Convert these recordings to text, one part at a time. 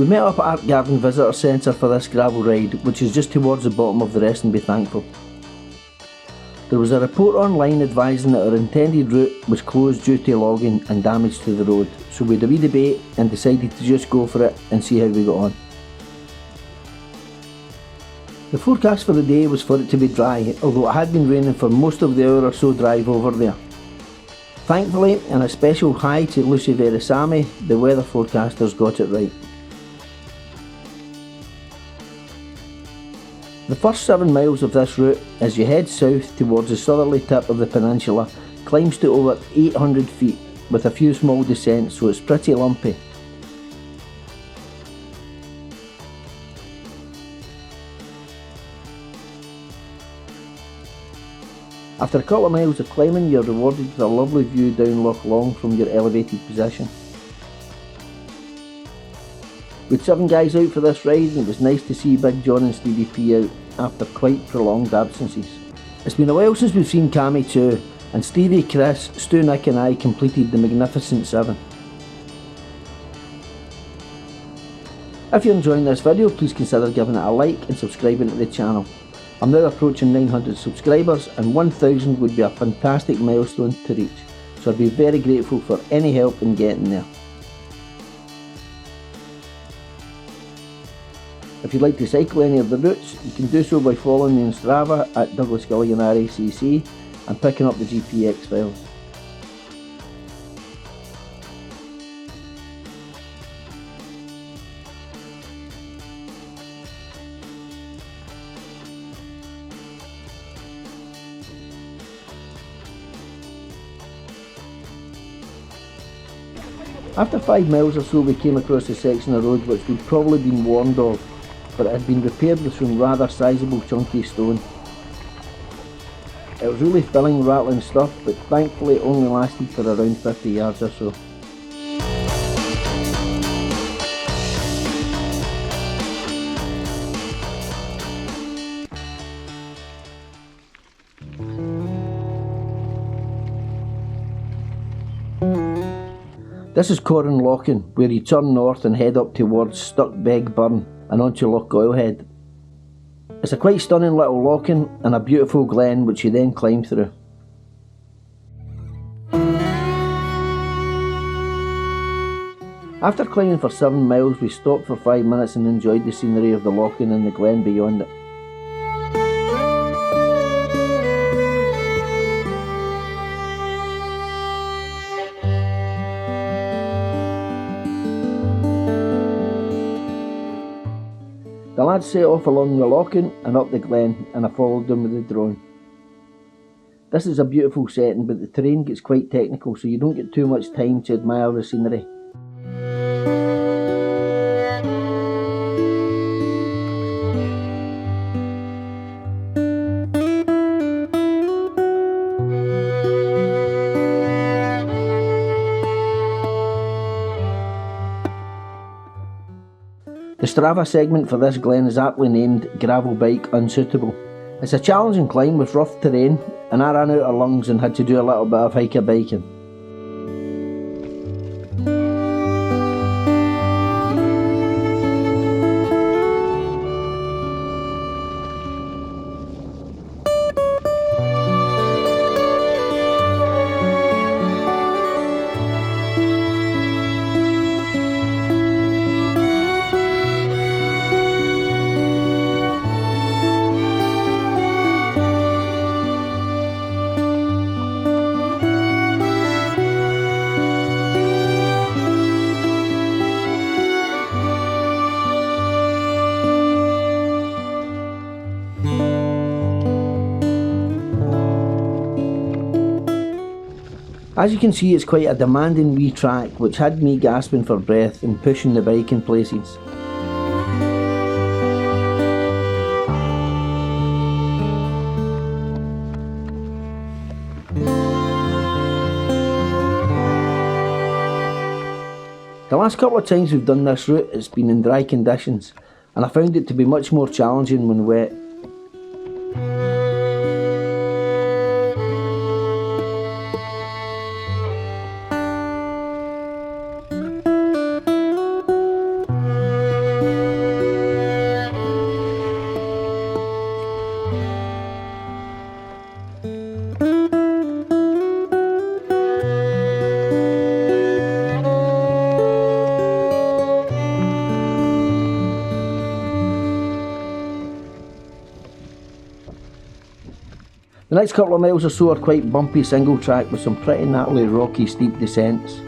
We met up at Ardgarten Visitor Centre for this gravel ride, which is just towards the bottom of the Rest and Be Thankful. There was a report online advising that our intended route was closed due to logging and damage to the road, so we had a wee debate and decided to just go for it and see how we got on. The forecast for the day was for it to be dry, although it had been raining for most of the hour or so drive over there. Thankfully, and a special hi to Lucy Verisami, the weather forecasters got it right. The first 7 miles of this route, as you head south towards the southerly tip of the peninsula, climbs to over 800 feet with a few small descents, so it's pretty lumpy. After a couple of miles of climbing, you're rewarded with a lovely view down Loch Long from your elevated position. We had 7 guys out for this ride, and it was nice to see Big John and Stevie P out after quite prolonged absences. It's been a while since we've seen Cammy too, and Stevie, Chris, Stu, Nick and I completed the magnificent 7. If you're enjoying this video, please consider giving it a like and subscribing to the channel. I'm now approaching 900 subscribers, and 1000 would be a fantastic milestone to reach, so I'd be very grateful for any help in getting there. If you'd like to cycle any of the routes, you can do so by following me on Strava at Douglas Gilligan RACC and picking up the GPX files. After 5 miles or so, we came across a section of road which we'd probably been warned of, but it had been repaired with some rather sizable chunky stone. It was really filling, rattling stuff, but thankfully it only lasted for around 50 yards or so. This is Corran Lochan, where you turn north and head up towards Stuckbeg Burn and onto Loch Goilhead. It's a quite stunning little lochan and a beautiful glen which you then climb through. After climbing for 7 miles, we stopped for 5 minutes and enjoyed the scenery of the lochan and the glen beyond it. The lads set off along the lochan and up the glen, and I followed them with the drone. This is a beautiful setting, but the terrain gets quite technical, so you don't get too much time to admire the scenery. The Strava segment for this glen is aptly named Gravel Bike Unsuitable. It's a challenging climb with rough terrain, and I ran out of lungs and had to do a little bit of hiker biking. As you can see, it's quite a demanding wee track which had me gasping for breath and pushing the bike in places. The last couple of times we've done this route, it's been in dry conditions, and I found it to be much more challenging when wet. The next couple of miles or so are quite bumpy single track with some pretty gnarly rocky steep descents.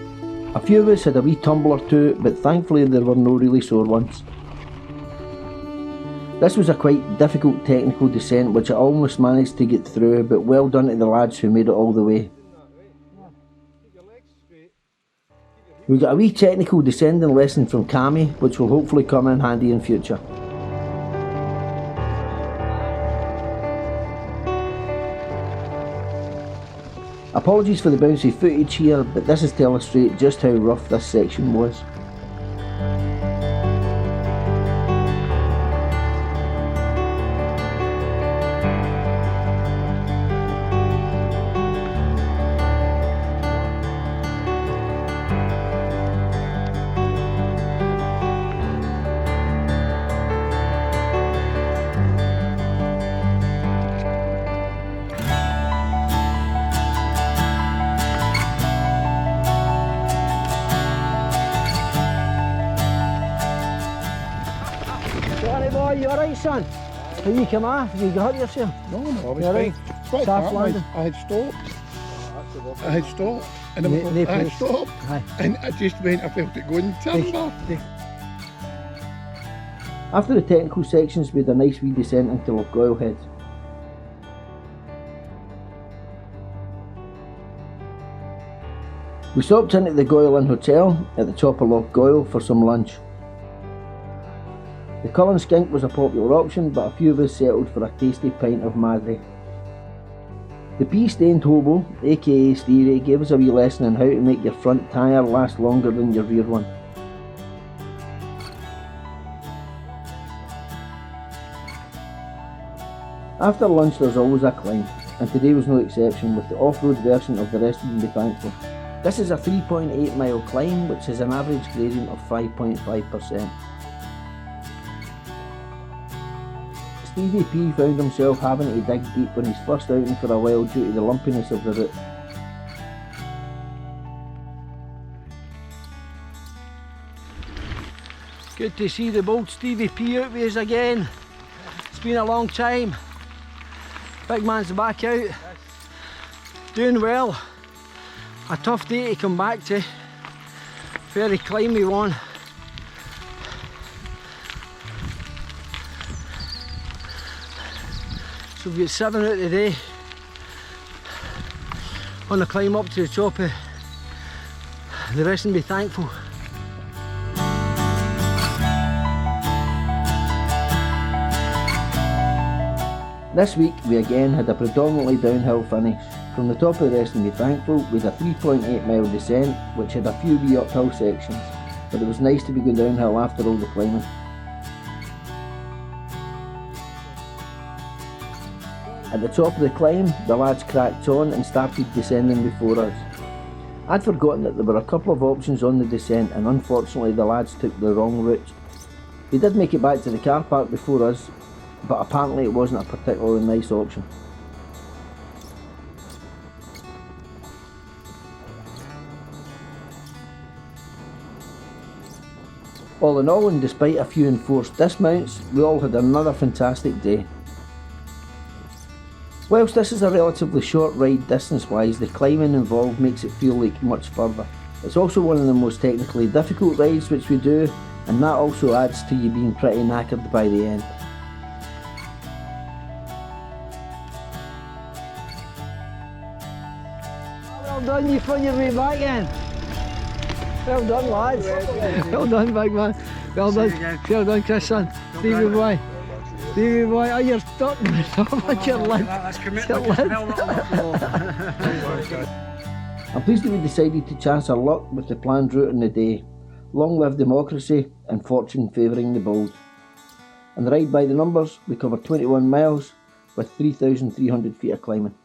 A few of us had a wee tumble or two, but thankfully there were no really sore ones. This was a quite difficult technical descent which I almost managed to get through, but well done to the lads who made it all the way. We got a wee technical descending lesson from Cammy, which will hopefully come in handy in future. Apologies for the bouncy footage here, but this is to illustrate just how rough this section was. Boy, you alright, son? How you come off? Have you hurt yourself? No, I was right. fine. Soft landing. I had stopped. And I had stopped. Aye. And I just went, I felt it going, turn off. After the technical sections, we had a nice wee descent into Loch Eck. We stopped into the Goyle Inn Hotel at the top of Loch Goyle for some lunch. The Cullen skink was a popular option, but a few of us settled for a tasty pint of Madry. The pea-stained hobo, aka Steerie, gave us a wee lesson on how to make your front tyre last longer than your rear one. After lunch there's always a climb, and today was no exception with the off-road version of the Rest and Be Thankful. This is a 3.8 mile climb which has an average gradient of 5.5%. Stevie P found himself having to dig deep on his first outing for a while due to the lumpiness of the route. Good to see the bold Stevie P out with us again. It's been a long time. Big man's back out. Doing well. A tough day to come back to. Very climby one. So we've got 7 out today on the climb up to the top of the Rest and Be Thankful. This week we again had a predominantly downhill finish. From the top of the Rest and Be Thankful we had a 3.8 mile descent which had a few wee uphill sections, but it was nice to be going downhill after all the climbing. At the top of the climb, the lads cracked on and started descending before us. I'd forgotten that there were a couple of options on the descent and unfortunately the lads took the wrong route. They did make it back to the car park before us, but apparently it wasn't a particularly nice option. All in all, and despite a few enforced dismounts, we all had another fantastic day. Whilst this is a relatively short ride distance-wise, the climbing involved makes it feel like much further. It's also one of the most technically difficult rides which we do, and that also adds to you being pretty knackered by the end. Well done, you found your way back in. Well done, lads. Well done, big man. Well done. Well done, Chris, son. Stevie boy. Stevie boy, oh, you're stuck with your lid. That's commitment. I'm pleased that we decided to chance our luck with the planned route on the day. Long live democracy and fortune favouring the bold. On the ride by the numbers, we covered 21 miles with 3,300 feet of climbing.